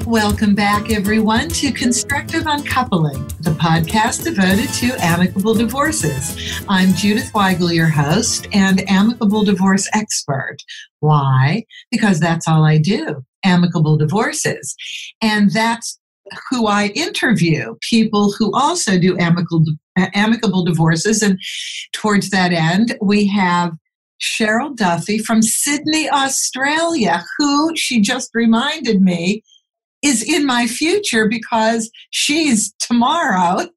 Welcome back, everyone, to Constructive Uncoupling, the podcast devoted to amicable divorces. I'm Judith Weigel, your host and amicable divorce expert. Why? Because that's all I do, amicable divorces. And that's who I interview, people who also do amicable divorces. And towards that end, we have Cheryl Duffy from Sydney, Australia, who, she just reminded me, is in my future because she's tomorrow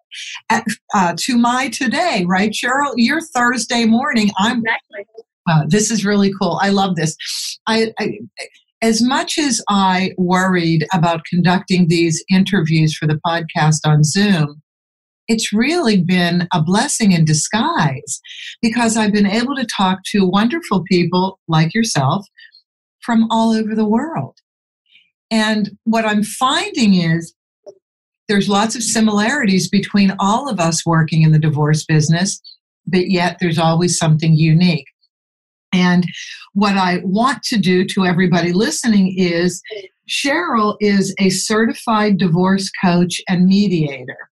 to my today, right, Cheryl? You're Thursday morning. Exactly. This is really cool. I love this. I as much as I worried about conducting these interviews for the podcast on Zoom, it's really been a blessing in disguise because I've been able to talk to wonderful people like yourself from all over the world. And what I'm finding is there's lots of similarities between all of us working in the divorce business, but yet there's always something unique. And what I want to do to everybody listening is Cheryl is a certified divorce coach and mediator.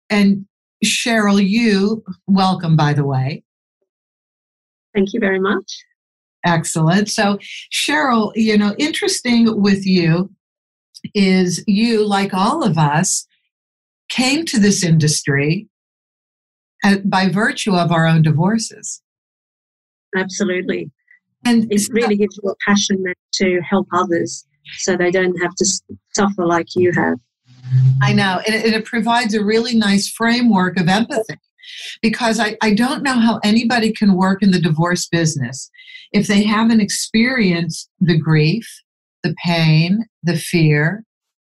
And Cheryl, you, welcome, by the way. Thank you very much. Excellent. So, Cheryl, interesting with you is you, like all of us, came to this industry by virtue of our own divorces. Absolutely. And it really gives you a passion to help others so they don't have to suffer like you have. I know. And it provides a really nice framework of empathy. Because I don't know how anybody can work in the divorce business if they haven't experienced the grief, the pain, the fear,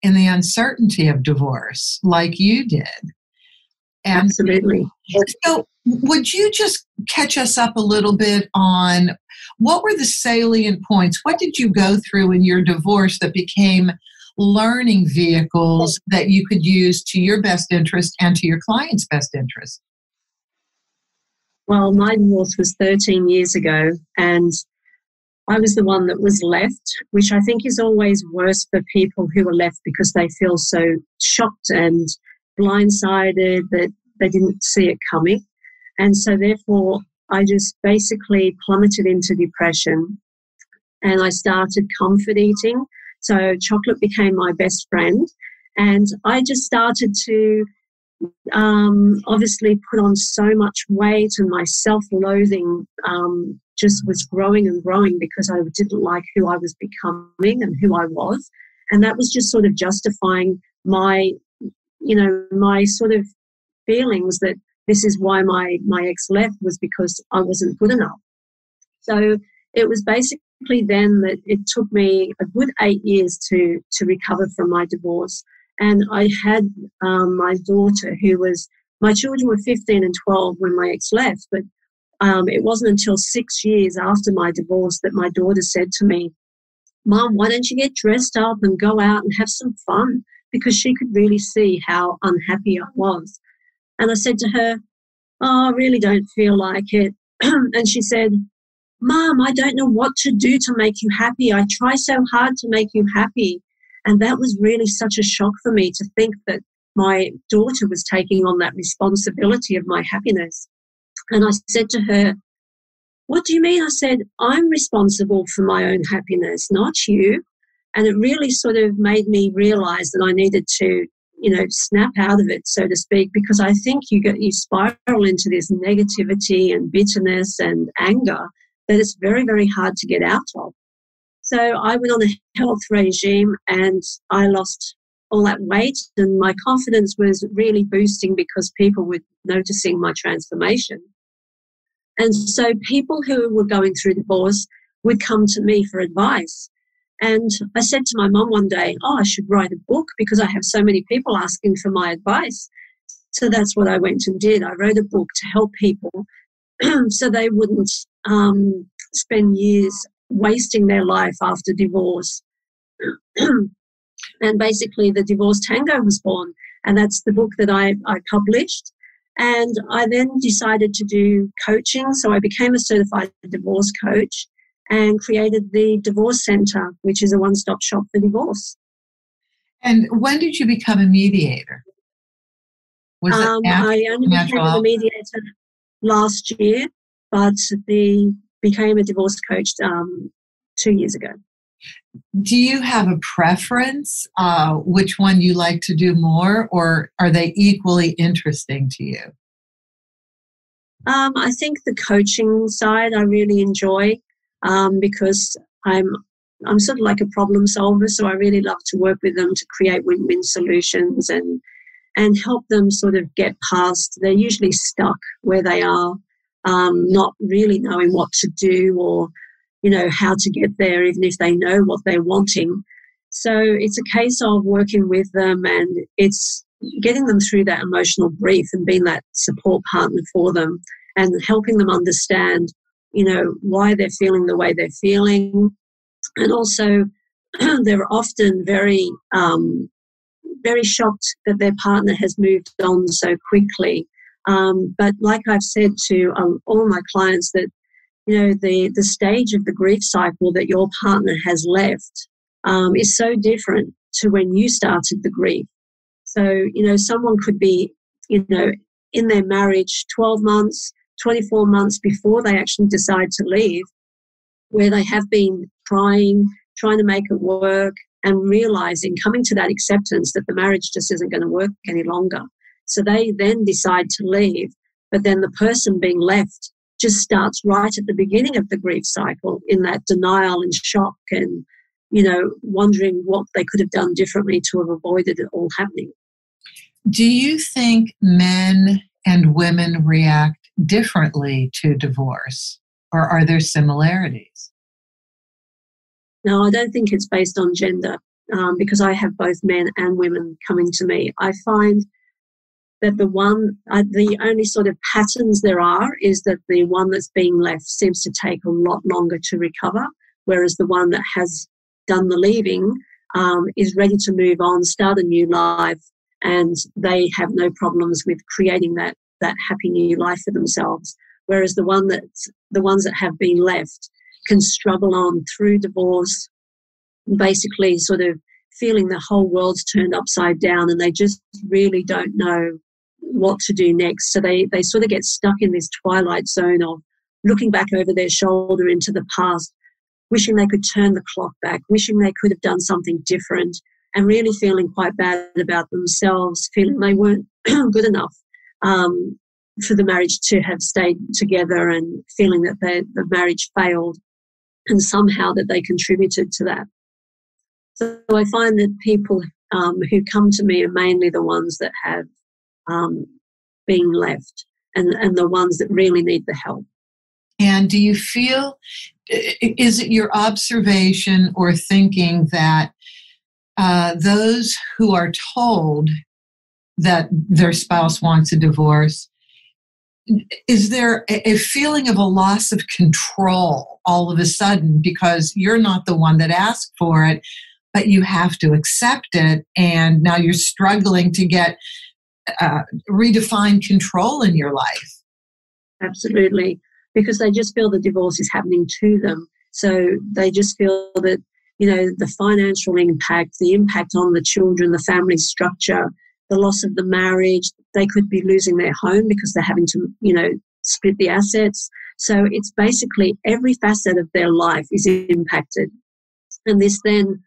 and the uncertainty of divorce like you did. And absolutely. So would you just catch us up a little bit on what were the salient points? What did you go through in your divorce that became learning vehicles that you could use to your best interest and to your client's best interest? Well, my divorce was 13 years ago, and I was the one that was left, which I think is always worse for people who are left because they feel so shocked and blindsided that they didn't see it coming. And so therefore, I just basically plummeted into depression, and I started comfort eating. So chocolate became my best friend, and I just started to obviously put on so much weight, and my self-loathing just was growing and growing because I didn't like who I was becoming and who I was. And that was just sort of justifying my sort of feelings that this is why my ex left, was because I wasn't good enough. So it was basically then that it took me a good 8 years to recover from my divorce. And I had my daughter my children were 15 and 12 when my ex left, but it wasn't until 6 years after my divorce that my daughter said to me, "Mom, why don't you get dressed up and go out and have some fun?" Because she could really see how unhappy I was. And I said to her, "Oh, I really don't feel like it." And she said, "Mom, I don't know what to do to make you happy. I try so hard to make you happy." And that was really such a shock for me to think that my daughter was taking on that responsibility of my happiness. And I said to her, "What do you mean?" I said, "I'm responsible for my own happiness, not you." And it really sort of made me realize that I needed to, snap out of it, so to speak, because I think you spiral into this negativity and bitterness and anger that it's very, very hard to get out of. So I went on a health regime and I lost all that weight, and my confidence was really boosting because people were noticing my transformation. And so people who were going through divorce would come to me for advice. And I said to my mum one day, I should write a book because I have so many people asking for my advice. So that's what I went and did. I wrote a book to help people so they wouldn't spend years wasting their life after divorce. And basically the Divorce Tango was born, and that's the book that I published. And I then decided to do coaching, so I became a certified divorce coach and created the Divorce Centre, which is a one-stop shop for divorce. And when did you become a mediator? Was it I only became a mediator last year, but became a divorce coach 2 years ago. Do you have a preference, which one you like to do more, or are they equally interesting to you? I think the coaching side I really enjoy because I'm sort of like a problem solver, so I really love to work with them to create win-win solutions and help them sort of get past. They're usually stuck where they are, not really knowing what to do or, how to get there, even if they know what they're wanting. So it's a case of working with them, and it's getting them through that emotional grief and being that support partner for them and helping them understand, why they're feeling the way they're feeling. And also they're often very, very shocked that their partner has moved on so quickly. But like I've said to all my clients, that the stage of the grief cycle that your partner has left is so different to when you started the grief. So someone could be in their marriage 12 months, 24 months before they actually decide to leave, where they have been trying to make it work, and realizing, coming to that acceptance that the marriage just isn't going to work any longer. So they then decide to leave, but then the person being left just starts right at the beginning of the grief cycle in that denial and shock and, wondering what they could have done differently to have avoided it all happening. Do you think men and women react differently to divorce, or are there similarities? No, I don't think it's based on gender because I have both men and women coming to me. I find that the only sort of patterns there are is that the one that's being left seems to take a lot longer to recover, whereas the one that has done the leaving is ready to move on, start a new life, and they have no problems with creating that happy new life for themselves. Whereas the ones that have been left can struggle on through divorce, basically sort of feeling the whole world's turned upside down, and they just really don't know what to do next. So they sort of get stuck in this twilight zone of looking back over their shoulder into the past, wishing they could turn the clock back, wishing they could have done something different, and really feeling quite bad about themselves, feeling they weren't good enough for the marriage to have stayed together, and feeling that the marriage failed and somehow that they contributed to that. So I find that people who come to me are mainly the ones that have been left and the ones that really need the help. And do you feel, is it your observation or thinking that those who are told that their spouse wants a divorce, is there a feeling of a loss of control all of a sudden because you're not the one that asked for it, but you have to accept it, and now you're struggling to get redefine control in your life? Absolutely, because they just feel the divorce is happening to them. So they just feel that, the financial impact, the impact on the children, the family structure, the loss of the marriage, they could be losing their home because they're having to, split the assets. So it's basically every facet of their life is impacted. And this then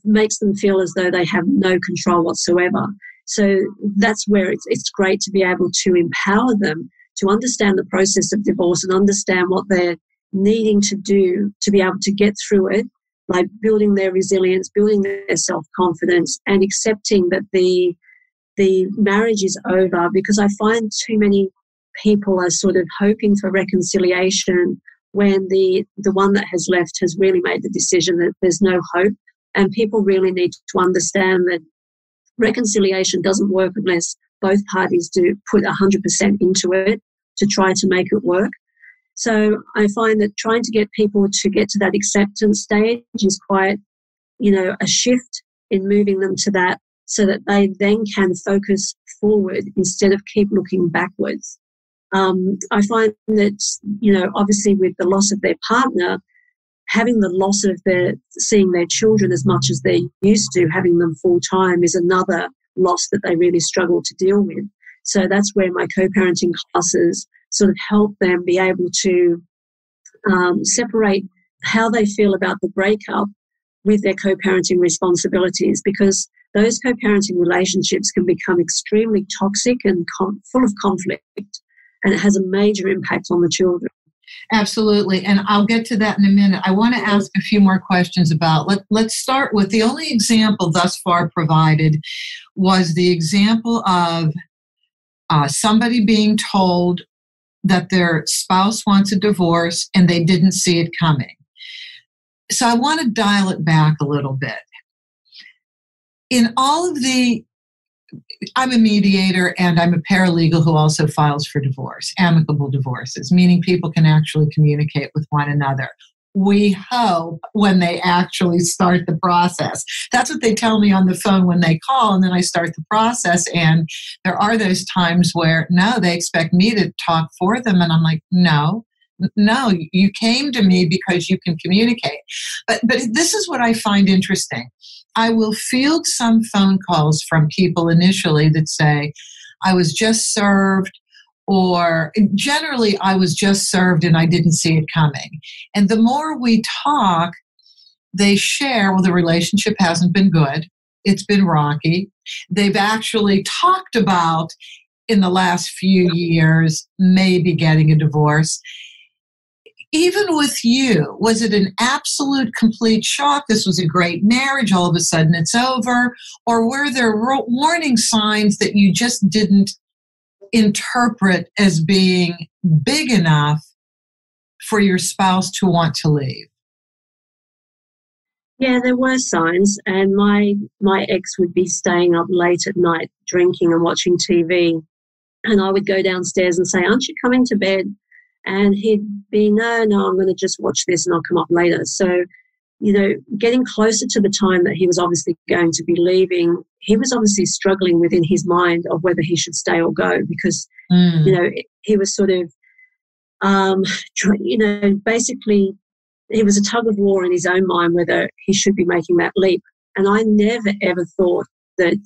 makes them feel as though they have no control whatsoever. So that's where it's great to be able to empower them to understand the process of divorce and understand what they're needing to do to be able to get through it, like building their resilience, building their self-confidence, and accepting that the marriage is over. Because I find too many people are sort of hoping for reconciliation when the one that has left has really made the decision that there's no hope. And people really need to understand that reconciliation doesn't work unless both parties do put 100% into it to try to make it work. So I find that trying to get people to get to that acceptance stage is quite, a shift in moving them to that, so that they then can focus forward instead of keep looking backwards. I find that, obviously with the loss of their partner, having the loss of seeing their children as much as they're used to, having them full time is another loss that they really struggle to deal with. So that's where my co-parenting classes sort of help them be able to separate how they feel about the breakup with their co-parenting responsibilities, because those co-parenting relationships can become extremely toxic and full of conflict, and it has a major impact on the children. Absolutely. And I'll get to that in a minute. I want to ask a few more questions about, let's start with the only example thus far provided was the example of somebody being told that their spouse wants a divorce and they didn't see it coming. So I want to dial it back a little bit. In all of I'm a mediator and I'm a paralegal who also files for divorce, amicable divorces, meaning people can actually communicate with one another. We hope when they actually start the process. That's what they tell me on the phone when they call, and then I start the process. And there are those times where, no, they expect me to talk for them. And I'm like, no, you came to me because you can communicate. But this is what I find interesting. I will field some phone calls from people initially that say, I was just served, or generally I was just served and I didn't see it coming. And the more we talk, they share, well, the relationship hasn't been good. It's been rocky. They've actually talked about in the last few years, maybe getting a divorce. Even with you, was it an absolute complete shock? This was a great marriage. All of a sudden it's over. Or were there warning signs that you just didn't interpret as being big enough for your spouse to want to leave? Yeah, there were signs. And my ex would be staying up late at night, drinking and watching TV. And I would go downstairs and say, aren't you coming to bed? And he'd be, no, I'm going to just watch this and I'll come up later. So, getting closer to the time that he was obviously going to be leaving, he was obviously struggling within his mind of whether he should stay or go, because, he was sort of, basically he was a tug of war in his own mind whether he should be making that leap. And I never, ever thought that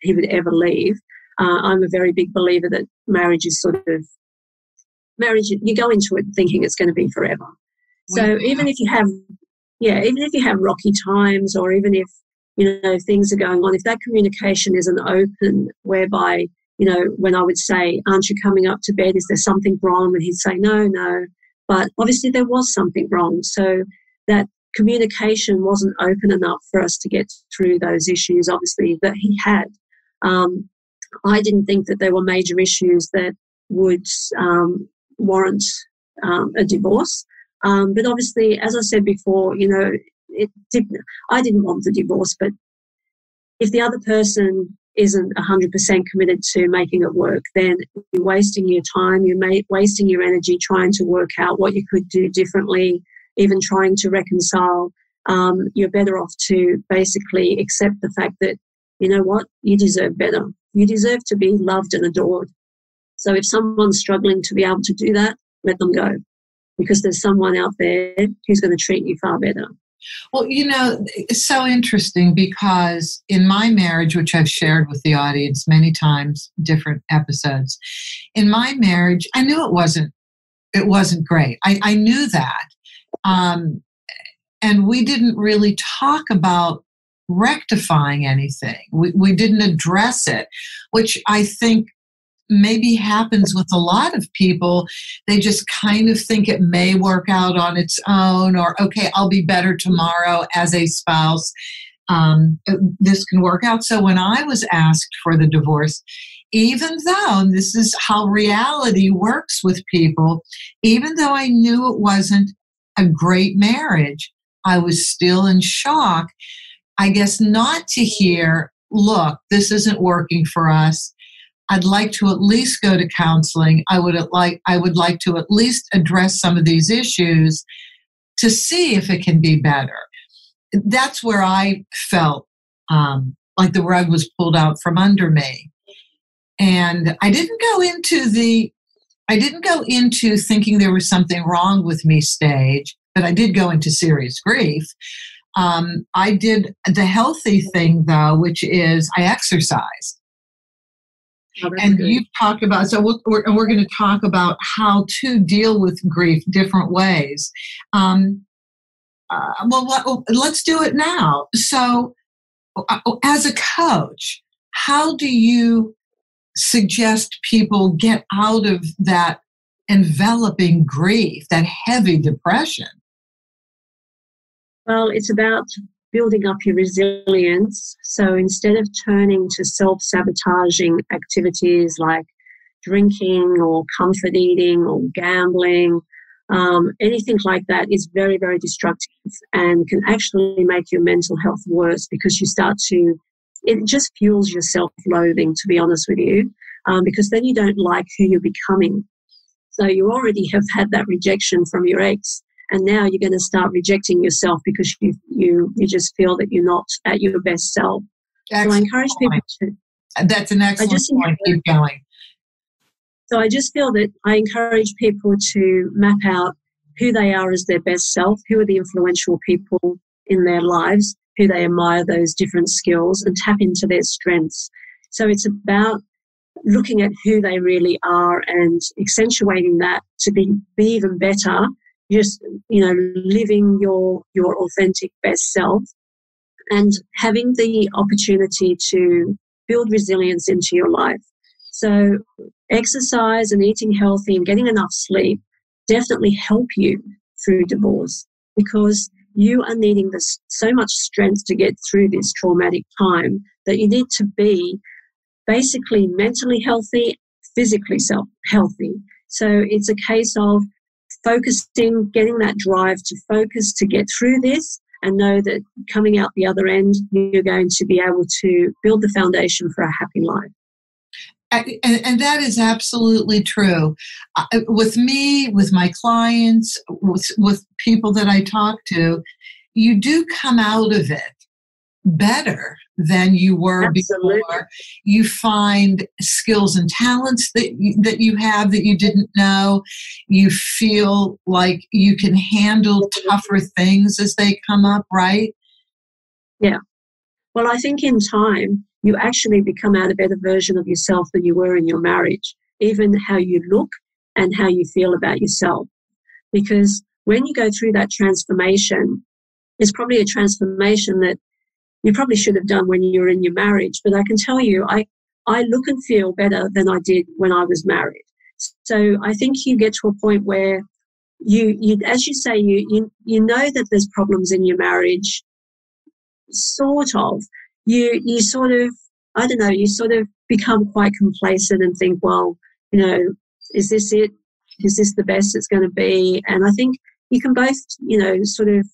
he would ever leave. I'm a very big believer that marriage, you go into it thinking it's going to be forever. So even if you have rocky times, or even if, things are going on, if that communication isn't open, whereby, when I would say, aren't you coming up to bed? Is there something wrong? And he'd say, no. But obviously there was something wrong. So that communication wasn't open enough for us to get through those issues, obviously, that he had. I didn't think that there were major issues that would warrant a divorce. But obviously, as I said before, I didn't want the divorce, but if the other person isn't 100% committed to making it work, then you're wasting your time, you're wasting your energy trying to work out what you could do differently, even trying to reconcile. You're better off to basically accept the fact that, you know what, you deserve better. You deserve to be loved and adored. So if someone's struggling to be able to do that, let them go, because there's someone out there who's going to treat you far better. Well, it's so interesting, because in my marriage, which I've shared with the audience many times, different episodes, in my marriage, I knew it wasn't great. I knew that. And we didn't really talk about rectifying anything. We didn't address it, which I think maybe happens with a lot of people. They just kind of think it may work out on its own, or, okay, I'll be better tomorrow as a spouse. This can work out. So when I was asked for the divorce, even though, and this is how reality works with people, even though I knew it wasn't a great marriage, I was still in shock. I guess not to hear, look, this isn't working for us. I'd like to at least go to counseling. I would like to at least address some of these issues to see if it can be better. That's where I felt like the rug was pulled out from under me. And I didn't go into thinking there was something wrong with me stage. but I did go into serious grief. I did the healthy thing, though, which is I exercise. Oh, And good. you've talked about, so we're going to talk about how to deal with grief different ways. Let's do it now. So, as a coach, how do you suggest people get out of that enveloping grief, that heavy depression? Well, it's about building up your resilience. So instead of turning to self-sabotaging activities like drinking or comfort eating or gambling, anything like that is very, very destructive and can actually make your mental health worse because it just fuels your self-loathing, to be honest with you, because then you don't like who you're becoming. So you already have had that rejection from your ex, and now you're going to start rejecting yourself because you just feel that you're not at your best self. Excellent. So I encourage people to... That's an excellent point. Keep going. So I just feel that I encourage people to map out who they are as their best self, who are the influential people in their lives, who they admire those different skills, and tap into their strengths. So it's about looking at who they really are and accentuating that to be even better, just, living your authentic best self and having the opportunity to build resilience into your life. So exercise and eating healthy and getting enough sleep definitely help you through divorce because you are needing so much strength to get through this traumatic time that you need to be basically mentally healthy, physically healthy. So it's a case of focusing, getting that drive to focus to get through this and know that coming out the other end, you're going to be able to build the foundation for a happy life. And that is absolutely true. With me, with my clients, with people that I talk to, you do come out of it better than you were Absolutely. before. You find skills and talents that you have that you didn't know. You feel like you can handle tougher things as they come up, right? Yeah. Well, I think in time, you actually become out a better version of yourself than you were in your marriage, even how you look and how you feel about yourself. Because when you go through that transformation, it's probably a transformation that you probably should have done when you were in your marriage. But I can tell you, I look and feel better than I did when I was married. So I think you get to a point where you as you say, you know that there's problems in your marriage, sort of. You sort of, I don't know, you sort of become quite complacent and think, well, is this it? Is this the best it's going to be? And I think you can both, sort of,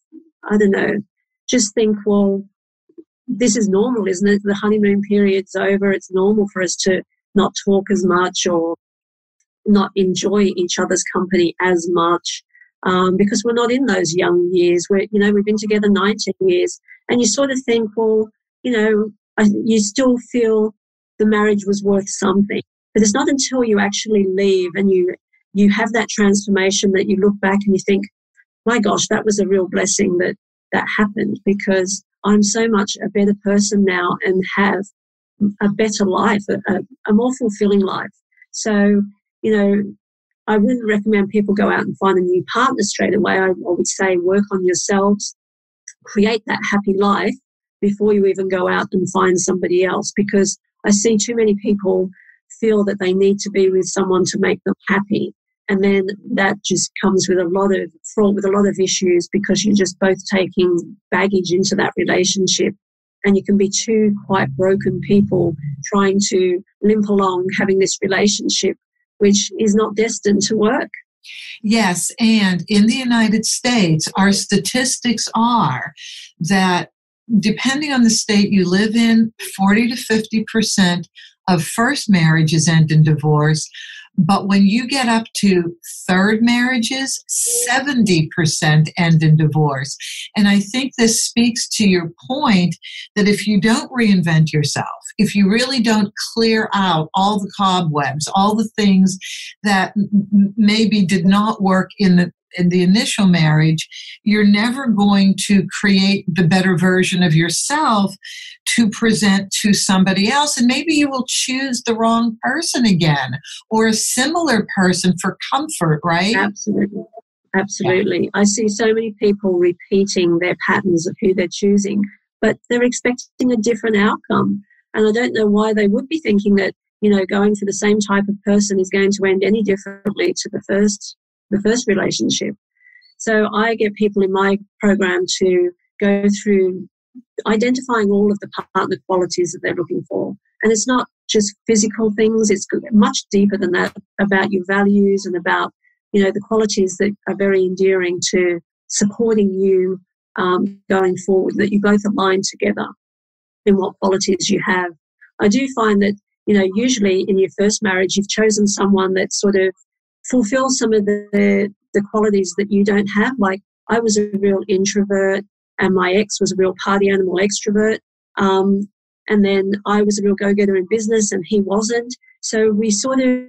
I don't know, just think, well, this is normal, isn't it? The honeymoon period's over. It's normal for us to not talk as much or not enjoy each other's company as much because we're not in those young years where, we've been together 19 years. And you sort of think, well, you still feel the marriage was worth something. But it's not until you actually leave and you have that transformation that you look back and you think, my gosh, that was a real blessing that happened because I'm so much a better person now and have a better life, a more fulfilling life. So, I wouldn't recommend people go out and find a new partner straight away. I would say work on yourselves, create that happy life before you even go out and find somebody else, because I see too many people feel that they need to be with someone to make them happy. And then that just comes with a lot of issues because you're just both taking baggage into that relationship. And you can be two quite broken people trying to limp along having this relationship, which is not destined to work. Yes, and in the United States, our statistics are that depending on the state you live in, 40 to 50% of first marriages end in divorce. But when you get up to third marriages, 70% end in divorce. And I think this speaks to your point that if you don't reinvent yourself, if you really don't clear out all the cobwebs, all the things that maybe did not work in in the initial marriage, you're never going to create the better version of yourself to present to somebody else. And maybe you will choose the wrong person again, or a similar person for comfort, right? Absolutely. Absolutely. I see so many people repeating their patterns of who they're choosing, but they're expecting a different outcome. And I don't know why they would be thinking that, going for the same type of person is going to end any differently to the first relationship. So I get people in my program to go through identifying all of the partner qualities that they're looking for. And it's not just physical things, it's much deeper than that, about your values and about, the qualities that are very endearing to supporting you going forward, that you both align together in what qualities you have. I do find that, usually in your first marriage, you've chosen someone that sort of fulfills some of the qualities that you don't have. Like, I was a real introvert and my ex was a real party animal extrovert. And then I was a real go-getter in business and he wasn't. So we sort of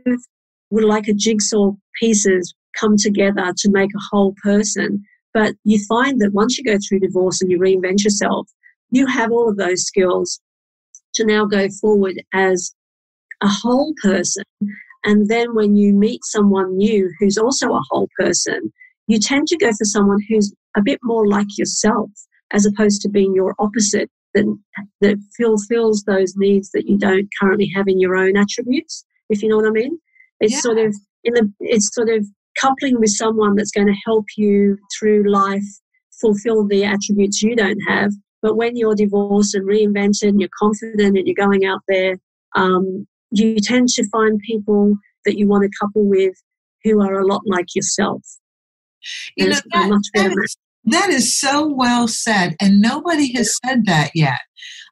were like a jigsaw pieces come together to make a whole person. But you find that once you go through divorce and you reinvent yourself, you have all of those skills to now go forward as a whole person. And then when you meet someone new who's also a whole person, you tend to go for someone who's a bit more like yourself, as opposed to being your opposite, that fulfills those needs that you don't currently have in your own attributes, if you know what I mean. It's sort of coupling with someone that's going to help you through life fulfill the attributes you don't have. But when you're divorced and reinvented and you're confident and you're going out there, you tend to find people that you want to couple with who are a lot like yourself. That is so well said. And nobody has said that yet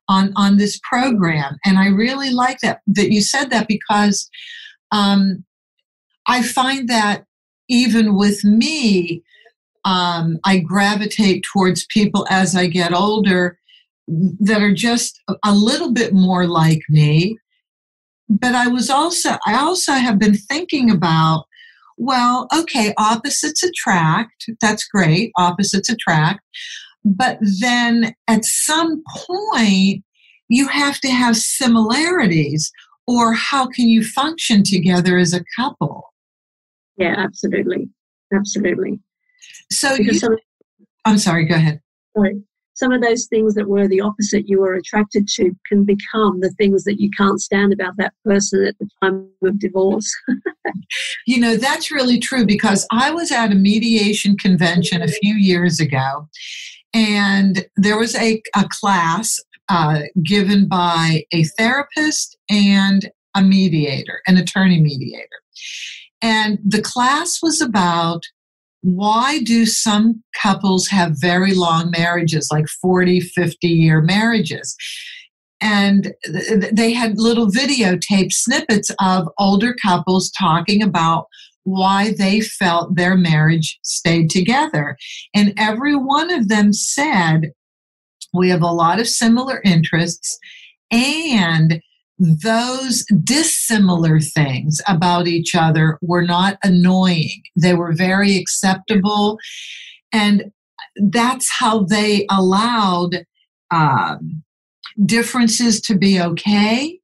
on this program. And I really like that you said that, because I find that even with me, I gravitate towards people as I get older that are just a little bit more like me. But I also have been thinking about, well, okay, opposites attract. That's great. Opposites attract. But then at some point, you have to have similarities, or how can you function together as a couple? Yeah, absolutely. Absolutely. So I'm sorry, go ahead. Sorry. Some of those things that were the opposite you were attracted to can become the things that you can't stand about that person at the time of divorce. That's really true, because I was at a mediation convention a few years ago, and there was a class given by a therapist and a mediator, an attorney mediator. And the class was about, why do some couples have very long marriages, like 40, 50-year marriages? And they had little videotape snippets of older couples talking about why they felt their marriage stayed together. And every one of them said, we have a lot of similar interests, and those dissimilar things about each other were not annoying. They were very acceptable. And that's how they allowed differences to be okay,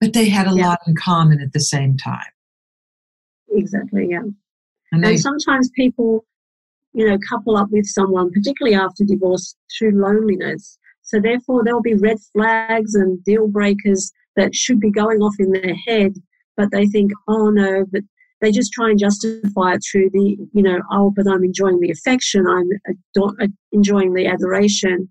but they had a lot in common at the same time. Exactly, yeah. And sometimes people, couple up with someone, particularly after divorce, through loneliness. So therefore, there'll be red flags and deal breakers that should be going off in their head, but they think, oh no, but they just try and justify it through the, but I'm enjoying the affection, I'm enjoying the adoration.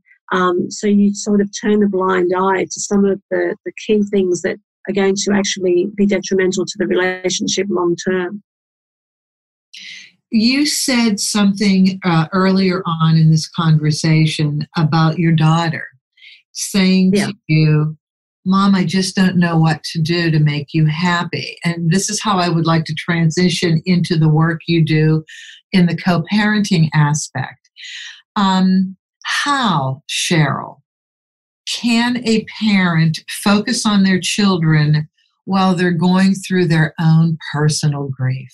So you sort of turn a blind eye to some of the key things that are going to actually be detrimental to the relationship long term. You said something earlier on in this conversation about your daughter saying to you, Mom, I just don't know what to do to make you happy. And this is how I would like to transition into the work you do in the co-parenting aspect. How, Cheryl, can a parent focus on their children while they're going through their own personal grief?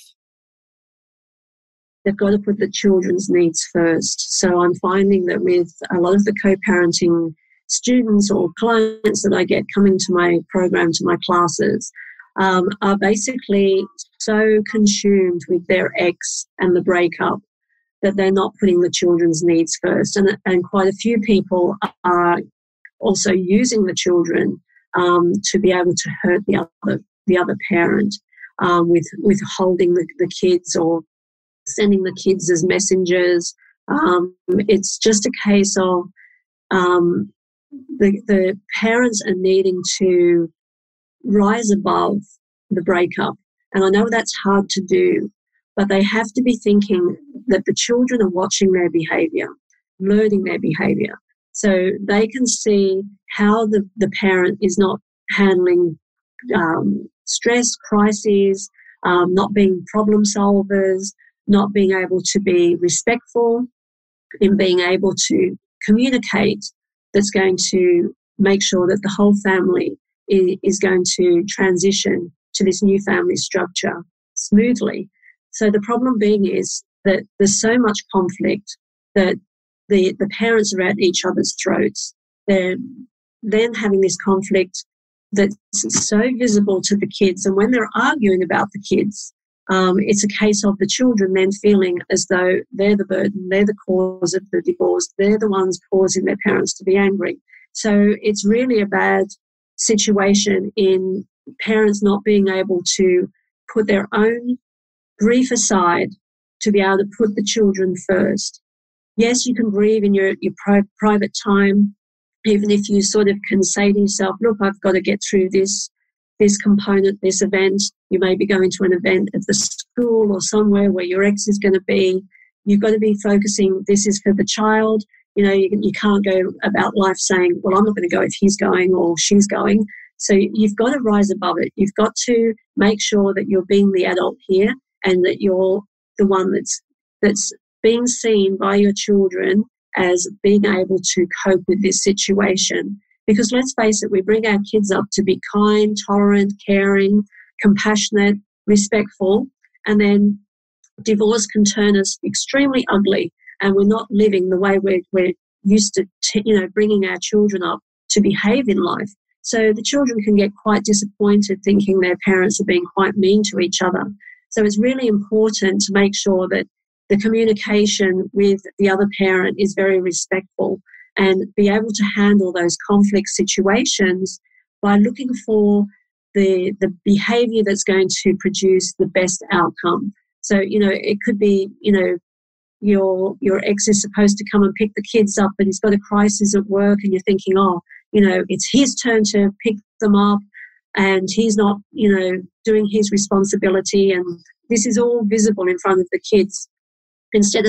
they've got to put the children's needs first. So I'm finding that with a lot of the co-parenting students or clients that I get coming to my program, to my classes, are basically so consumed with their ex and the breakup that they're not putting the children's needs first. And quite a few people are also using the children to be able to hurt the other parent with holding the kids or sending the kids as messengers. It's just a case of the parents are needing to rise above the breakup. And I know that's hard to do, but they have to be thinking that the children are watching their behaviour, learning their behaviour. So they can see how the parent is not handling stress, crises, not being problem solvers, not being able to be respectful, in being able to communicate, that's going to make sure that the whole family is going to transition to this new family structure smoothly. So the problem being is that there's so much conflict that the parents are at each other's throats. They're then having this conflict that's so visible to the kids. And when they're arguing about the kids, it's a case of the children then feeling as though they're the burden, they're the cause of the divorce, they're the ones causing their parents to be angry. So it's really a bad situation in parents not being able to put their own grief aside to be able to put the children first. Yes, you can grieve in your private time, even if you sort of can say to yourself, look, I've got to get through this component, this event. You may be going to an event at the school or somewhere where your ex is going to be. You've got to be focusing, this is for the child. You know, you can't go about life saying, well, I'm not going to go if he's going or she's going. So you've got to rise above it. You've got to make sure that you're being the adult here and that you're the one that's being seen by your children as being able to cope with this situation. Because let's face it, we bring our kids up to be kind, tolerant, caring, compassionate, respectful, and then divorce can turn us extremely ugly, and we're not living the way we're used to, bringing our children up to behave in life. So the children can get quite disappointed thinking their parents are being quite mean to each other. So it's really important to make sure that the communication with the other parent is very respectful and be able to handle those conflict situations by looking for the behaviour that's going to produce the best outcome. So, it could be, your ex is supposed to come and pick the kids up, but he's got a crisis at work and you're thinking, it's his turn to pick them up and he's not, doing his responsibility, and this is all visible in front of the kids. Instead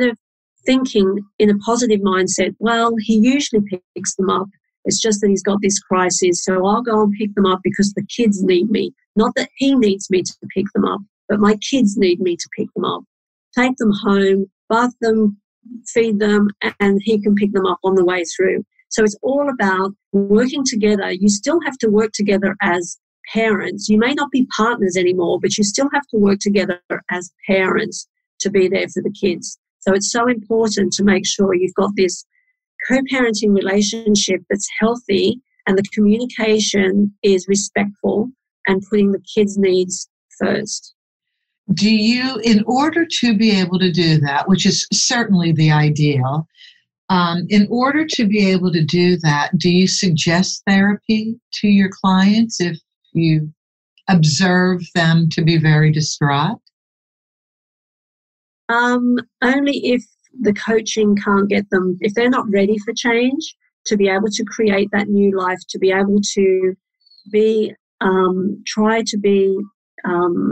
of thinking in a positive mindset, well, he usually picks them up. It's just that he's got this crisis, so I'll go and pick them up because the kids need me. Not that he needs me to pick them up, but my kids need me to pick them up. Take them home, bath them, feed them, and he can pick them up on the way through. So it's all about working together. You still have to work together as parents. You may not be partners anymore, but you still have to work together as parents to be there for the kids. So it's so important to make sure you've got this co-parenting relationship that's healthy and the communication is respectful and putting the kids' needs first. Do you, in order to be able to do that, which is certainly the ideal, in order to be able to do that, do you suggest therapy to your clients if you observe them to be very distraught? Only if the coaching can't get them, if they're not ready for change, to be able to create that new life, to be able to be, try to be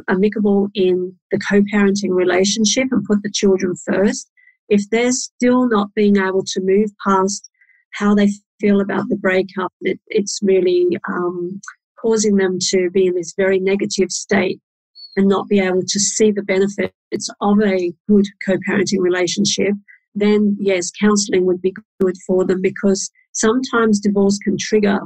amicable in the co-parenting relationship and put the children first. If they're still not being able to move past how they feel about the breakup, it's really causing them to be in this very negative state and not be able to see the benefits of a good co-parenting relationship, then yes, counselling would be good for them, because sometimes divorce can trigger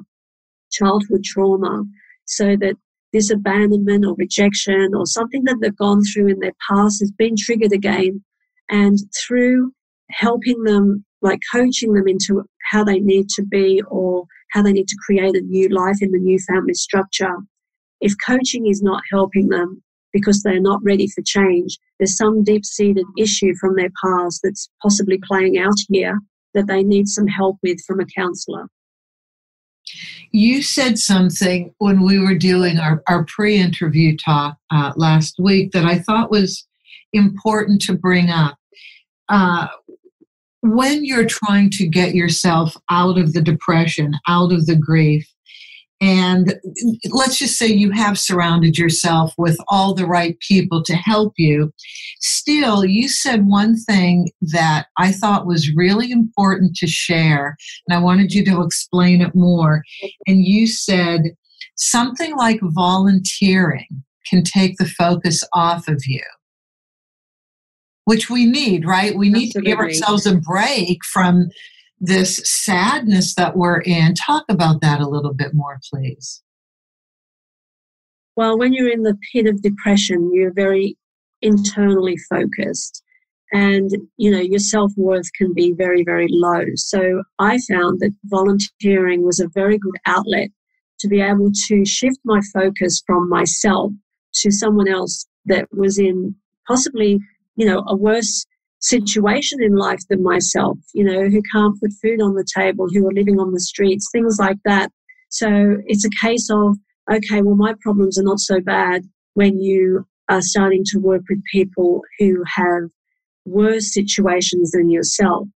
childhood trauma, so that this abandonment or rejection or something that they've gone through in their past has been triggered again. And through helping them, like coaching them into how they need to be or how they need to create a new life in the new family structure, if coaching is not helping them because they're not ready for change, there's some deep-seated issue from their past that's possibly playing out here that they need some help with from a counsellor. You said something when we were doing our pre-interview talk last week that I thought was important to bring up. When you're trying to get yourself out of the depression, out of the grief, and let's just say you have surrounded yourself with all the right people to help you, still, you said one thing that I thought was really important to share, and I wanted you to explain it more. And you said something like volunteering can take the focus off of you, which we need, right? We need to give ourselves a break from this sadness that we're in. Talk about that a little bit more, please. Well, when you're in the pit of depression, you're very internally focused and, your self-worth can be very, very low. So I found that volunteering was a very good outlet to be able to shift my focus from myself to someone else that was in possibly, a worse situation in life than myself, who can't put food on the table, who are living on the streets, things like that. So it's a case of, okay, well, my problems are not so bad when you are starting to work with people who have worse situations than yourself.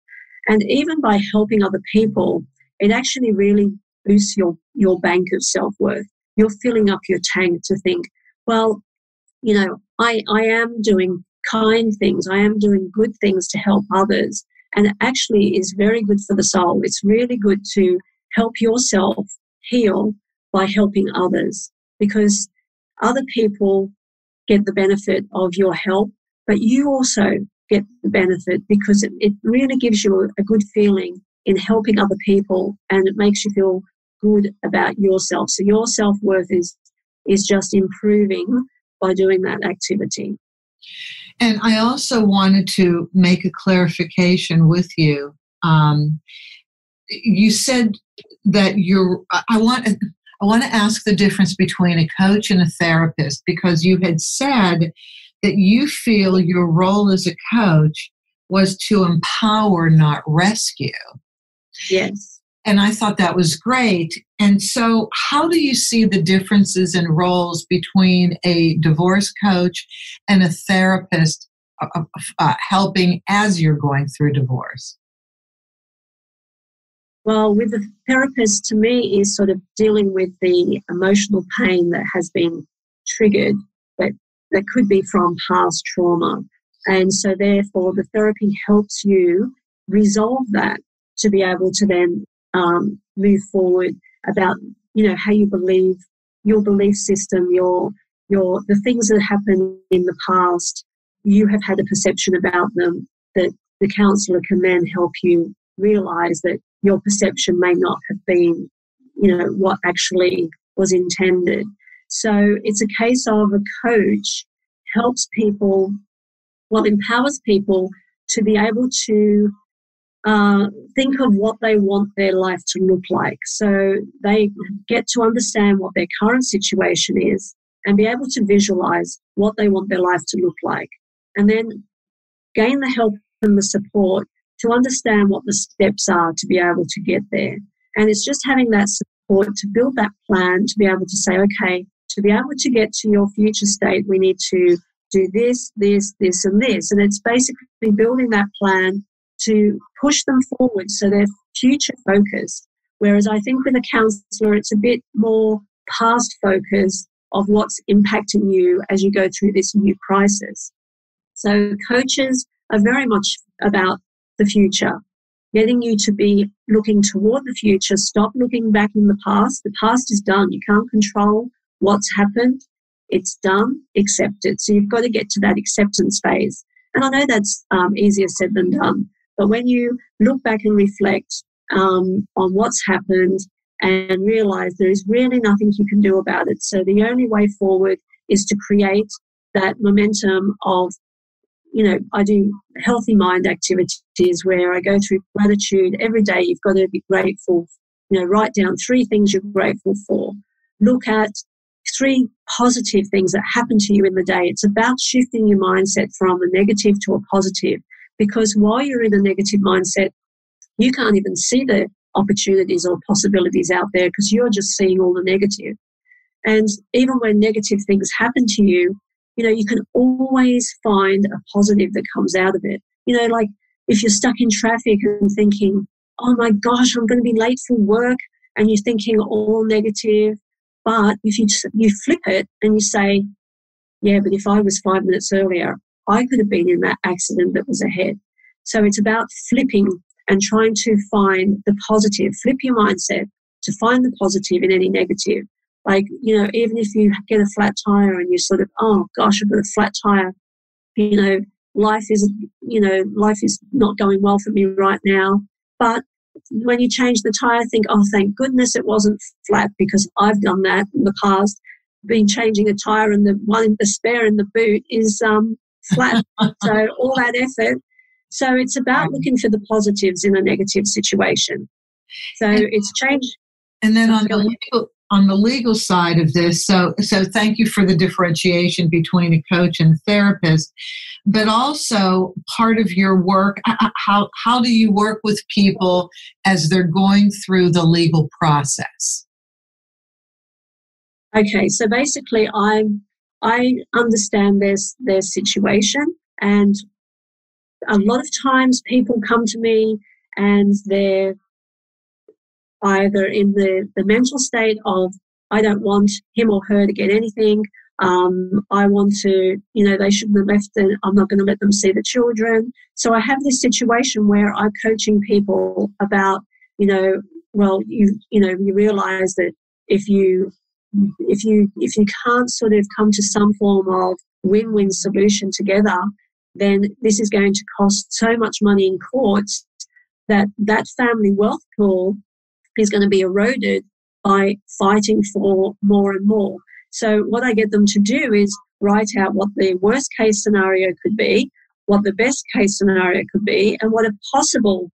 And even by helping other people, it actually really boosts your bank of self-worth. You're filling up your tank to think, well, I am doing kind things. I am doing good things to help others. And it actually is very good for the soul. It's really good to help yourself heal by helping others, because other people get the benefit of your help, but you also get the benefit because it really gives you a good feeling in helping other people, and it makes you feel good about yourself. So your self-worth is just improving by doing that activity. And I also wanted to make a clarification with you. You said that I want to ask the difference between a coach and a therapist, because you had said that you feel your role as a coach was to empower, not rescue. Yes. And I thought that was great. And so how do you see the differences in roles between a divorce coach and a therapist helping as you're going through divorce? Well, with the therapist, to me, is sort of dealing with the emotional pain that has been triggered that could be from past trauma. And so therefore the therapy helps you resolve that to be able to then move forward about, how you believe, your belief system, the things that happened in the past. You have had a perception about them that the counsellor can then help you realise that your perception may not have been, what actually was intended. So it's a case of a coach helps people, empowers people to be able to think of what they want their life to look like. So they get to understand what their current situation is and be able to visualize what they want their life to look like, and then gain the help and the support to understand what the steps are to be able to get there. And it's just having that support to build that plan, to be able to say, okay, to be able to get to your future state, we need to do this, this, this, and this. And it's basically building that plan to push them forward so they're future focused. Whereas I think with a counsellor, it's a bit more past focused of what's impacting you as you go through this new crisis. So coaches are very much about the future, getting you to be looking toward the future. Stop looking back in the past. The past is done. You can't control what's happened. It's done. Accept it. So you've got to get to that acceptance phase. And I know that's easier said than done. But when you look back and reflect on what's happened and realize there is really nothing you can do about it. So the only way forward is to create that momentum of, I do healthy mind activities where I go through gratitude every day. You've got to be grateful. Write down 3 things you're grateful for. Look at 3 positive things that happen to you in the day. It's about shifting your mindset from a negative to a positive, because while you're in a negative mindset, you can't even see the opportunities or possibilities out there because you're just seeing all the negative. And even when negative things happen to you, you can always find a positive that comes out of it. Like if you're stuck in traffic and thinking, oh my gosh, I'm going to be late for work, and you're thinking all negative. But if you flip it and you say, yeah, but if I was 5 minutes earlier, I could have been in that accident that was ahead. So it's about flipping and trying to find the positive. Flip your mindset to find the positive in any negative. Like, even if you get a flat tire and you're sort of, oh gosh, I've got a flat tire, life is not going well for me right now. But when you change the tire, think, oh, thank goodness it wasn't flat, because I've done that in the past. Been changing a tire and the spare in the boot is flat. So all that effort. So it's about looking for the positives in a negative situation. So it's change. And then on the legal side of this, so thank you for the differentiation between a coach and therapist, but also part of your work, how do you work with people as they're going through the legal process? Okay, so basically I understand their situation, and a lot of times people come to me and they're either in the mental state of, I don't want him or her to get anything. I want to, they shouldn't have left it. I'm not going to let them see the children. So I have this situation where I'm coaching people about, you realize that if you can't sort of come to some form of win-win solution together, then this is going to cost so much money in courts that family wealth pool is going to be eroded by fighting for more and more. So what I get them to do is write out what the worst case scenario could be, what the best case scenario could be, and what a possible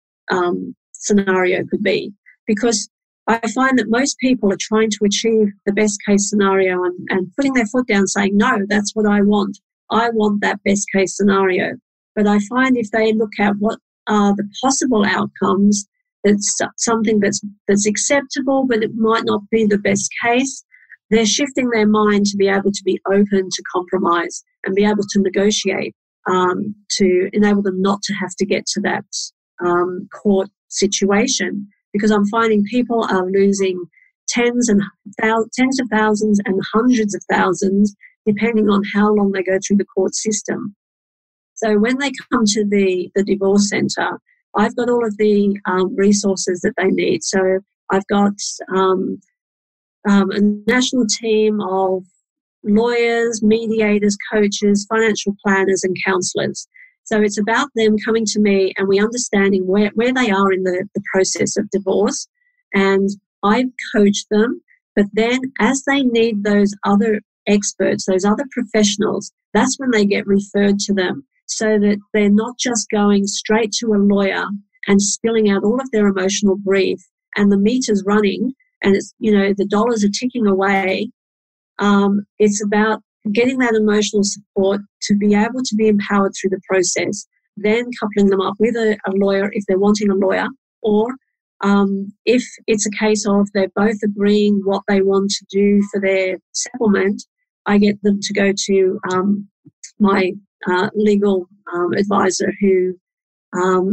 scenario could be. Because I find that most people are trying to achieve the best case scenario and putting their foot down saying, no, that's what I want. I want that best case scenario. But I find if they look at what are the possible outcomes, it's something that's acceptable, but it might not be the best case. They're shifting their mind to be able to be open to compromise and be able to negotiate to enable them not to have to get to that court situation. Because I'm finding people are losing tens of thousands and hundreds of thousands depending on how long they go through the court system. So when they come to the divorce centre, I've got all of the resources that they need. So I've got a national team of lawyers, mediators, coaches, financial planners and counsellors. So it's about them coming to me and we understanding where they are in the process of divorce, and I coach them. But then as they need those other experts, those other professionals, that's when they get referred to them, so that they're not just going straight to a lawyer and spilling out all of their emotional grief and the meter's running and it's, the dollars are ticking away. It's about getting that emotional support to be able to be empowered through the process, then coupling them up with a lawyer if they're wanting a lawyer, or if it's a case of they're both agreeing what they want to do for their settlement, I get them to go to my legal advisor who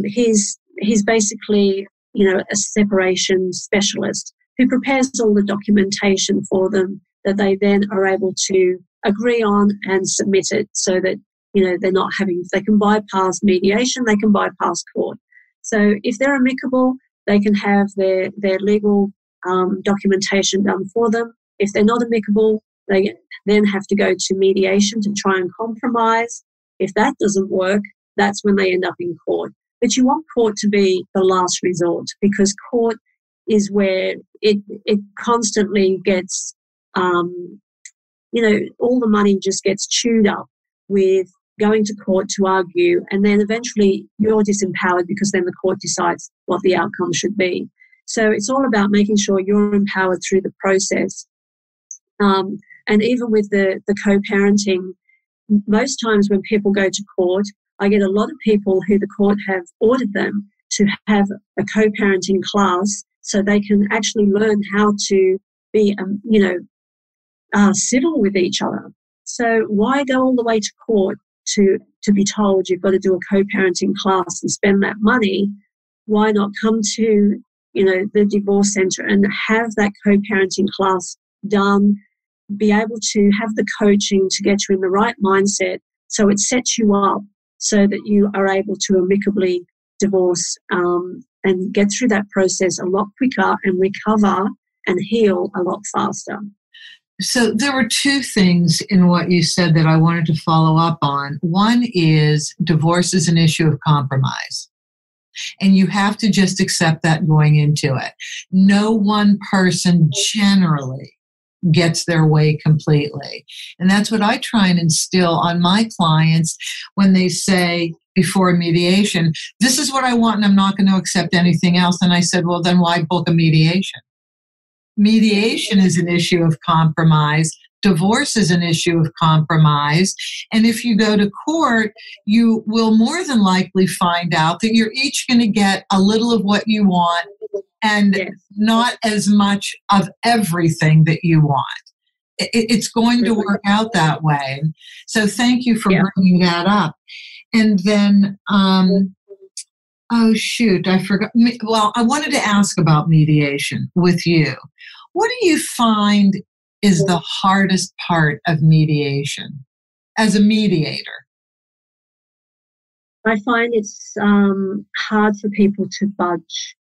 he's basically, a separation specialist who prepares all the documentation for them that they then are able to agree on and submit it so that, they're not they can bypass mediation, they can bypass court. So if they're amicable, they can have their legal documentation done for them. If they're not amicable, they then have to go to mediation to try and compromise. If that doesn't work, that's when they end up in court. But you want court to be the last resort, because court is where it constantly gets, all the money just gets chewed up with going to court to argue, and then eventually you're disempowered because then the court decides what the outcome should be. So it's all about making sure you're empowered through the process. And even with the co-parenting, most times when people go to court, I get a lot of people who the court have ordered them to have a co-parenting class so they can actually learn how to be, civil with each other. So why go all the way to court to be told you've got to do a co-parenting class and spend that money? Why not come to, the divorce centre and have that co-parenting class done, be able to have the coaching to get you in the right mindset so it sets you up so that you are able to amicably divorce and get through that process a lot quicker and recover and heal a lot faster. So there were two things in what you said that I wanted to follow up on. One is divorce is an issue of compromise. And you have to just accept that going into it. No one person generally gets their way completely. And that's what I try and instill on my clients when they say before mediation, this is what I want and I'm not going to accept anything else. And I said, well, then why book a mediation? Mediation is an issue of compromise. Divorce is an issue of compromise. And if you go to court, you will more than likely find out that you're each going to get a little of what you want and not as much of everything that you want. It's going to work out that way. So thank you for bringing that up. And then, oh shoot, I forgot. Well, I wanted to ask about mediation with you. What do you find is the hardest part of mediation as a mediator? I find it's hard for people to budge.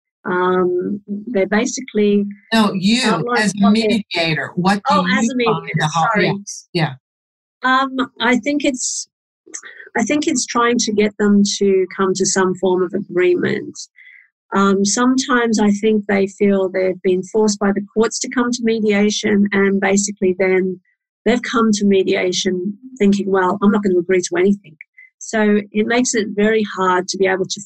They're basically... No, you as a mediator. What do you as a mediator, sorry. Yeah. I think it's trying to get them to come to some form of agreement. Sometimes I think they feel they've been forced by the courts to come to mediation, and basically then they've come to mediation thinking, well, I'm not going to agree to anything. So it makes it very hard to be able to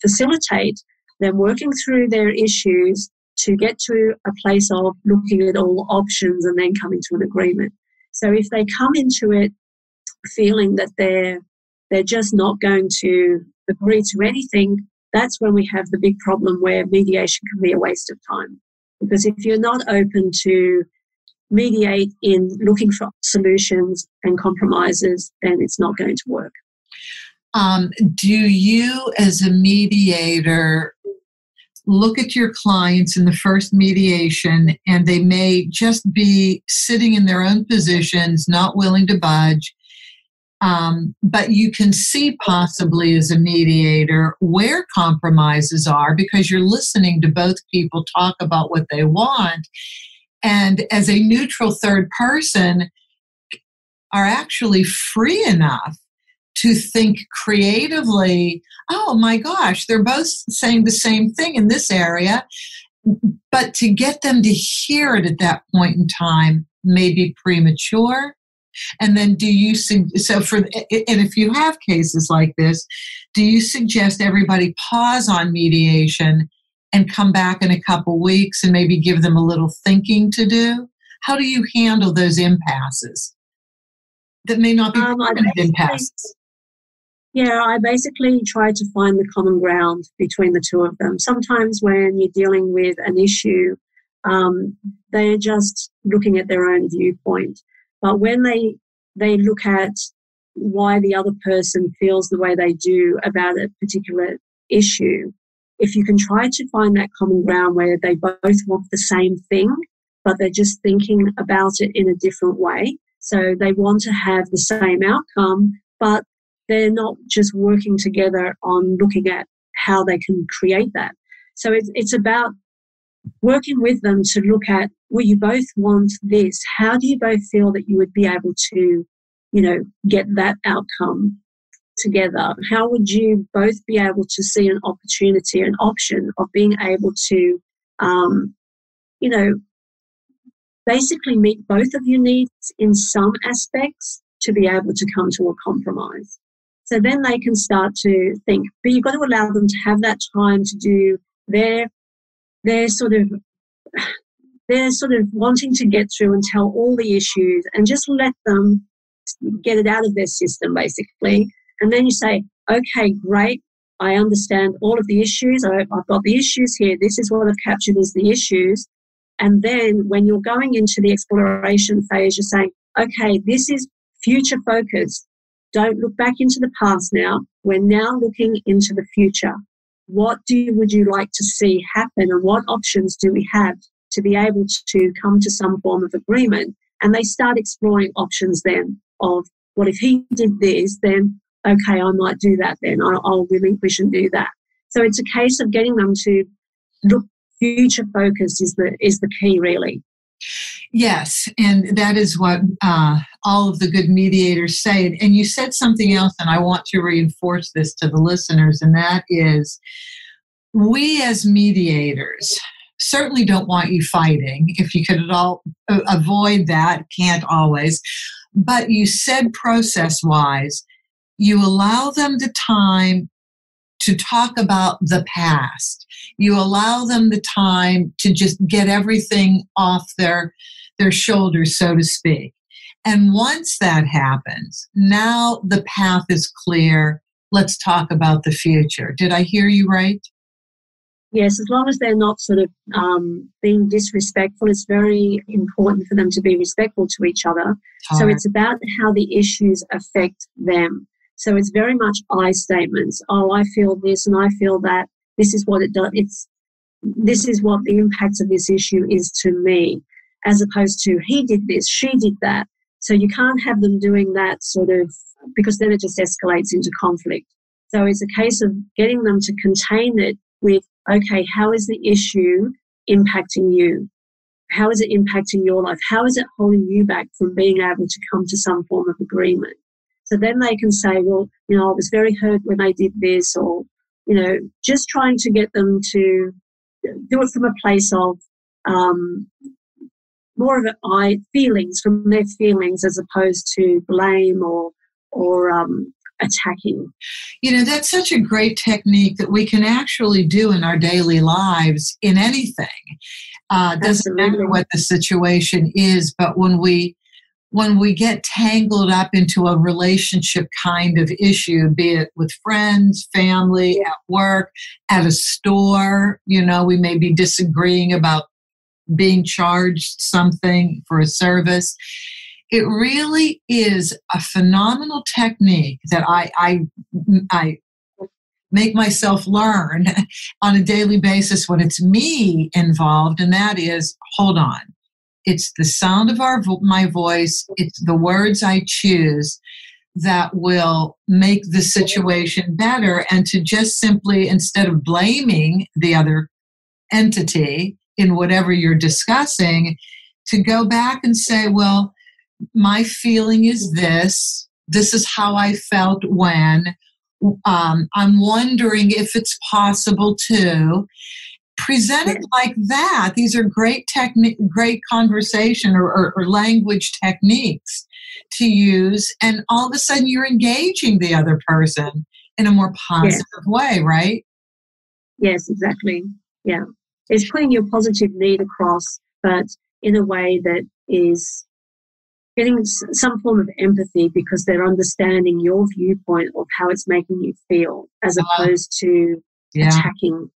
facilitate them working through their issues to get to a place of looking at all options and then coming to an agreement. So if they come into it feeling that they're just not going to agree to anything, that's when we have the big problem where mediation can be a waste of time. Because if you're not open to mediate in looking for solutions and compromises, then it's not going to work. Do you, as a mediator, look at your clients in the first mediation and they may just be sitting in their own positions, not willing to budge, but you can see possibly as a mediator where compromises are because you're listening to both people talk about what they want, and as a neutral third person are actually free enough to think creatively, oh my gosh, they're both saying the same thing in this area, but to get them to hear it at that point in time may be premature. And then and if you have cases like this, do you suggest everybody pause on mediation and come back in a couple weeks and maybe give them a little thinking to do? How do you handle those impasses that may not be permanent impasses? Yeah, I basically try to find the common ground between the two of them. Sometimes when you're dealing with an issue, they're just looking at their own viewpoint. But when they look at why the other person feels the way they do about a particular issue, if you can try to find that common ground where they both want the same thing, but they're just thinking about it in a different way. So they want to have the same outcome, but they're not just working together on looking at how they can create that. So it's about working with them to look at, well, you both want this. How do you both feel that you would be able to, get that outcome together? How would you both be able to see an opportunity, an option of being able to you know, basically meet both of your needs in some aspects to be able to come to a compromise. So then they can start to think, but you've got to allow them to have that time to do their sort of wanting to get through and tell all the issues, and just let them get it out of their system, basically. And then you say, okay, great, I understand all of the issues. I've got the issues here. This is what I've captured as the issues. And then when you're going into the exploration phase, you're saying, okay, this is future focused. Don't look back into the past now. We're now looking into the future. What would you like to see happen, and what options do we have to be able to come to some form of agreement? And they start exploring options then of, what if he did this, then okay, I might do that then. I'll relinquish and do that. So it's a case of getting them to look future focused is the key, really. Yes, and that is what all of the good mediators say. And you said something else, and I want to reinforce this to the listeners, and that is, we as mediators certainly don't want you fighting. If you could at all avoid that, can't always. But you said process-wise, you allow them the time to talk about the past. You allow them the time to just get everything off their shoulders, so to speak. And once that happens, now the path is clear. Let's talk about the future. Did I hear you right? Yes, as long as they're not sort of being disrespectful, it's very important for them to be respectful to each other. So it's about how the issues affect them. So it's very much I statements. Oh, I feel this and I feel that. This is what it does. This is what the impact of this issue is to me, as opposed to he did this, she did that. So you can't have them doing that sort of, because then it just escalates into conflict. So it's a case of getting them to contain it with, okay, how is the issue impacting you? How is it impacting your life? How is it holding you back from being able to come to some form of agreement? So then they can say, well, I was very hurt when they did this, or, just trying to get them to do it from a place of more of feelings, from their feelings, as opposed to blame or attacking. That's such a great technique that we can actually do in our daily lives in anything. Doesn't matter what the situation is, but when we get tangled up into a relationship kind of issue, be it with friends, family, at work, at a store, we may be disagreeing about being charged something for a service. It really is a phenomenal technique that I make myself learn on a daily basis when it's me involved, and that is, hold on. It's the sound of my voice. It's the words I choose that will make the situation better. And to just simply, instead of blaming the other entity in whatever you're discussing, to go back and say, well, my feeling is this. This is how I felt when. I'm wondering if it's possible to. Present it like that. These are great conversation or language techniques to use, and all of a sudden you're engaging the other person in a more positive way, right? Yes, exactly. Yeah. It's putting your positive need across, but in a way that is getting some form of empathy, because they're understanding your viewpoint of how it's making you feel, as opposed to attacking.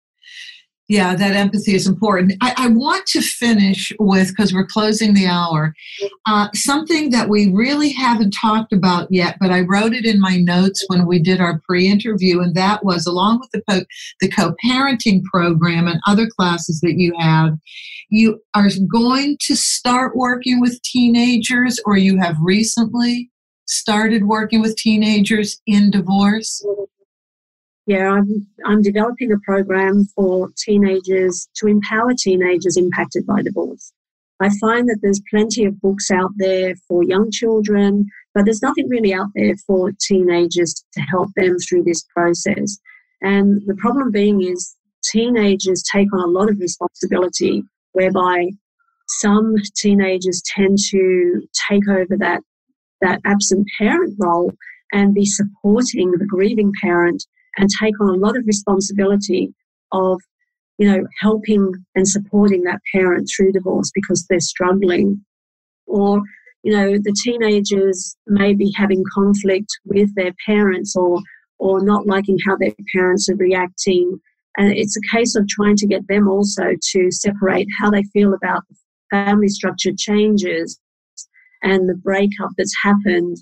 Yeah, that empathy is important. I want to finish with, because we're closing the hour, something that we really haven't talked about yet, but I wrote it in my notes when we did our pre-interview, and that was, along with the Coparenting program and other classes that you have, you are going to start working with teenagers, or you have recently started working with teenagers in divorce. Yeah, I'm developing a program for teenagers, to empower teenagers impacted by divorce. I find that there's plenty of books out there for young children, but there's nothing really out there for teenagers to help them through this process. And the problem being is teenagers take on a lot of responsibility, whereby some teenagers tend to take over that absent parent role and be supporting the grieving parent and take on a lot of responsibility of, helping and supporting that parent through divorce because they're struggling. Or, the teenagers may be having conflict with their parents or not liking how their parents are reacting. And it's a case of trying to get them also to separate how they feel about the family structure changes and the breakup that's happened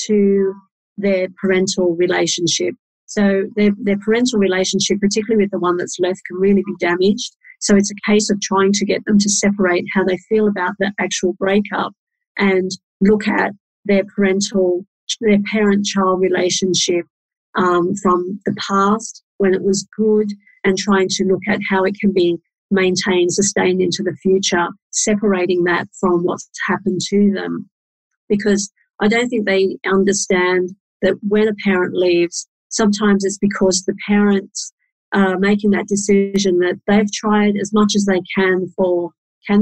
to their parental relationship. So their parental relationship, particularly with the one that's left, can really be damaged. So it's a case of trying to get them to separate how they feel about the actual breakup and look at their parent-child relationship from the past when it was good, and trying to look at how it can be maintained, sustained into the future, separating that from what's happened to them. Because I don't think they understand that when a parent leaves, sometimes it's because the parents are making that decision that they've tried as much as they can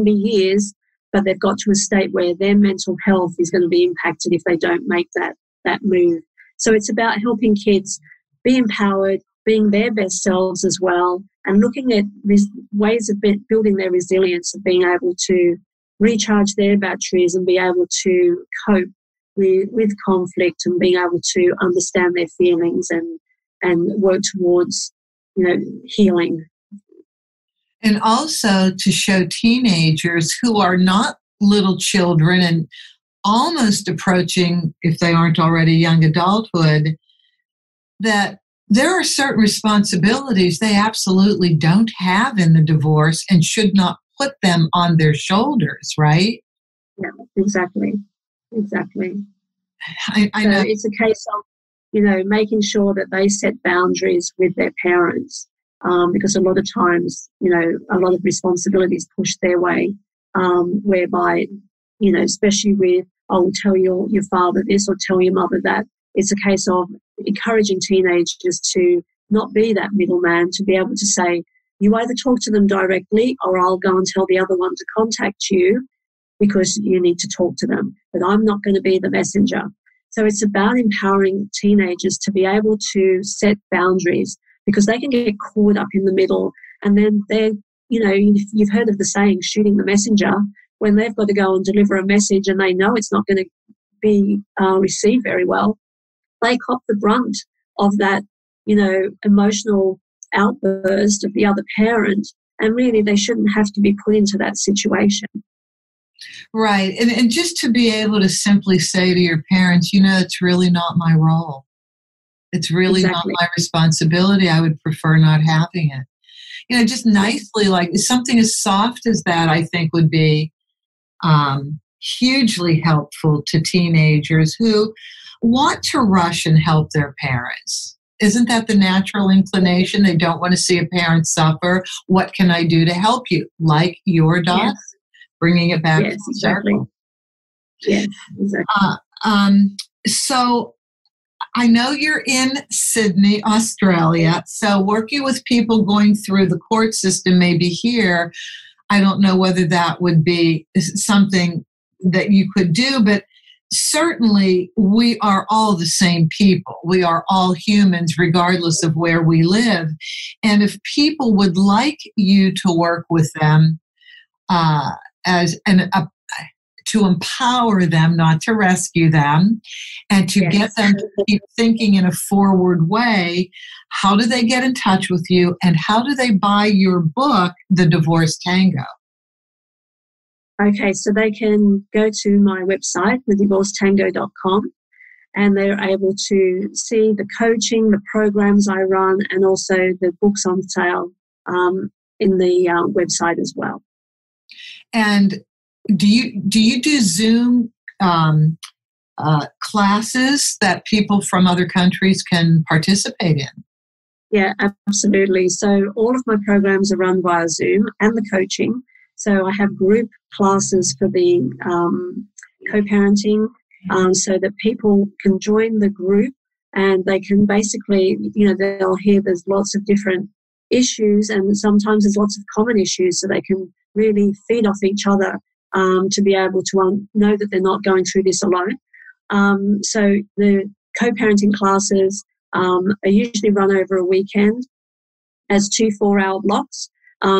be years, but they've got to a state where their mental health is going to be impacted if they don't make that move. So it's about helping kids be empowered, being their best selves as well, and looking at ways of building their resilience, of being able to recharge their batteries and be able to cope with conflict and being able to understand their feelings and work towards, healing. And also to show teenagers who are not little children and almost approaching, if they aren't already, young adulthood, that there are certain responsibilities they absolutely don't have in the divorce and should not put them on their shoulders, right? Yeah, exactly. I know. So it's a case of, making sure that they set boundaries with their parents, because a lot of times, a lot of responsibilities pushed their way, whereby, especially with, oh, tell your father this or tell your mother that. It's a case of encouraging teenagers to not be that middleman, to be able to say, you either talk to them directly or I'll go and tell the other one to contact you because you need to talk to them, but I'm not going to be the messenger. So it's about empowering teenagers to be able to set boundaries, because they can get caught up in the middle, and then they're, you've heard of the saying, shooting the messenger, when they've got to go and deliver a message and they know it's not going to be received very well. They cop the brunt of that, emotional outburst of the other parent, and really they shouldn't have to be put into that situation. Right. And just to be able to simply say to your parents, it's really not my role. It's really not my responsibility. I would prefer not having it. Just nicely, like something as soft as that, I think would be hugely helpful to teenagers who want to rush and help their parents. Isn't that the natural inclination? They don't want to see a parent suffer. What can I do to help you? Like your daughter, yes. Bringing it back to the circle. Yes, exactly. So I know you're in Sydney, Australia. So working with people going through the court system, maybe here, I don't know whether that would be something that you could do, but certainly we are all the same people. We are all humans, regardless of where we live. And if people would like you to work with them to empower them, not to rescue them, and to get them to keep thinking in a forward way, how do they get in touch with you, and how do they buy your book, The Divorce Tango? Okay, so they can go to my website, thedivorcetango.com, and they're able to see the coaching, the programs I run, and also the books on sale in the website as well. And do you do Zoom classes that people from other countries can participate in? Yeah, absolutely. So all of my programs are run via Zoom, and the coaching. So I have group classes for the co-parenting, so that people can join the group and they can basically, they'll hear there's lots of different issues, and sometimes there's lots of common issues, so they can really feed off each other to be able to know that they're not going through this alone. So the co-parenting classes are usually run over a weekend as 2 4-hour blocks,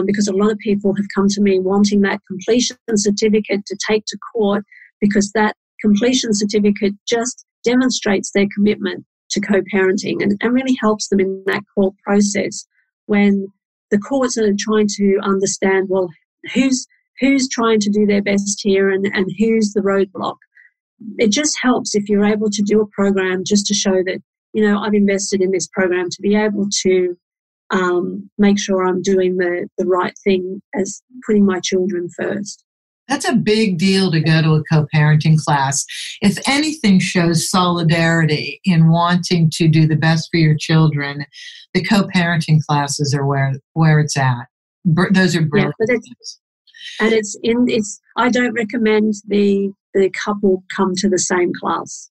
because a lot of people have come to me wanting that completion certificate to take to court, because that completion certificate just demonstrates their commitment to co-parenting and really helps them in that court process when the courts are trying to understand, well, who's trying to do their best here and who's the roadblock. It just helps if you're able to do a program just to show that, I've invested in this program to be able to make sure I'm doing the right thing as putting my children first. That's a big deal to go to a co-parenting class. If anything shows solidarity in wanting to do the best for your children, the co-parenting classes are where it's at. Those are brilliant. Yeah, I don't recommend the couple come to the same class.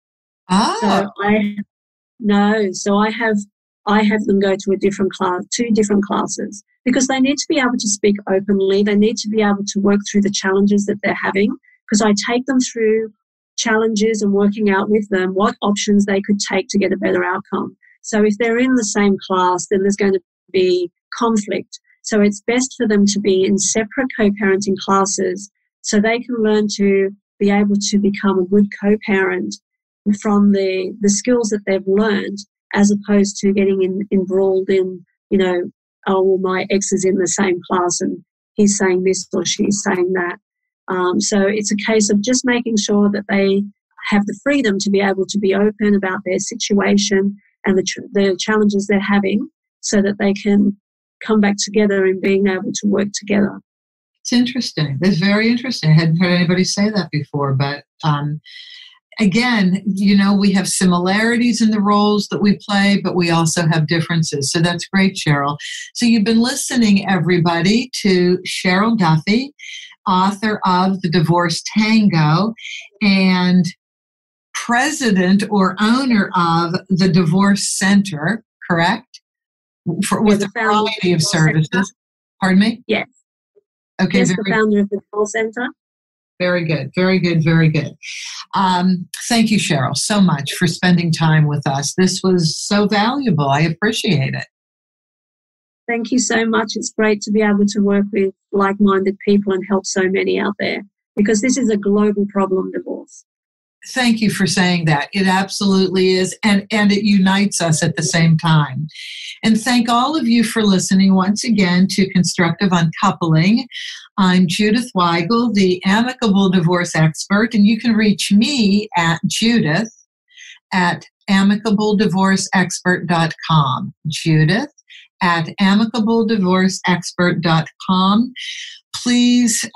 Oh. So I have them go to two different classes, because they need to be able to speak openly. They need to be able to work through the challenges that they're having, because I take them through challenges and working out with them what options they could take to get a better outcome. So if they're in the same class, then there's going to be conflict. So it's best for them to be in separate co-parenting classes so they can learn to be able to become a good co-parent from the skills that they've learned, as opposed to getting embroiled in, my ex is in the same class and he's saying this or she's saying that. So it's a case of just making sure that they have the freedom to be able to be open about their situation and the challenges they're having, so that they can come back together and being able to work together. It's interesting. It's very interesting. I hadn't heard anybody say that before, but again, we have similarities in the roles that we play, but we also have differences. So that's great, Cheryl. So you've been listening, everybody, to Cheryl Duffy, author of The Divorce Tango and president or owner of the Divorce Center, correct? With a variety of services. Center. Pardon me? Yes. Okay. Yes, the founder of the Divorce Center. Very good. Very good. Very good. Thank you, Cheryl, so much for spending time with us. This was so valuable. I appreciate it. Thank you so much. It's great to be able to work with like-minded people and help so many out there, because this is a global problem, divorce. Thank you for saying that. It absolutely is, and it unites us at the same time. And thank all of you for listening once again to Constructive Uncoupling. I'm Judith Weigel, the Amicable Divorce Expert, and you can reach me at judith@amicableddivorceexpert.com. judith@amicableddivorceexpert.com. Please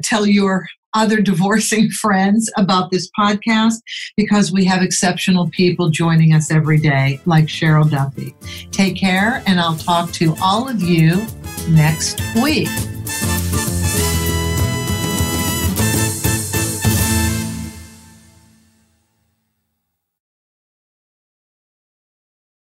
tell your other divorcing friends about this podcast, because we have exceptional people joining us every day, like Cheryl Duffy. Take care, and I'll talk to all of you next week.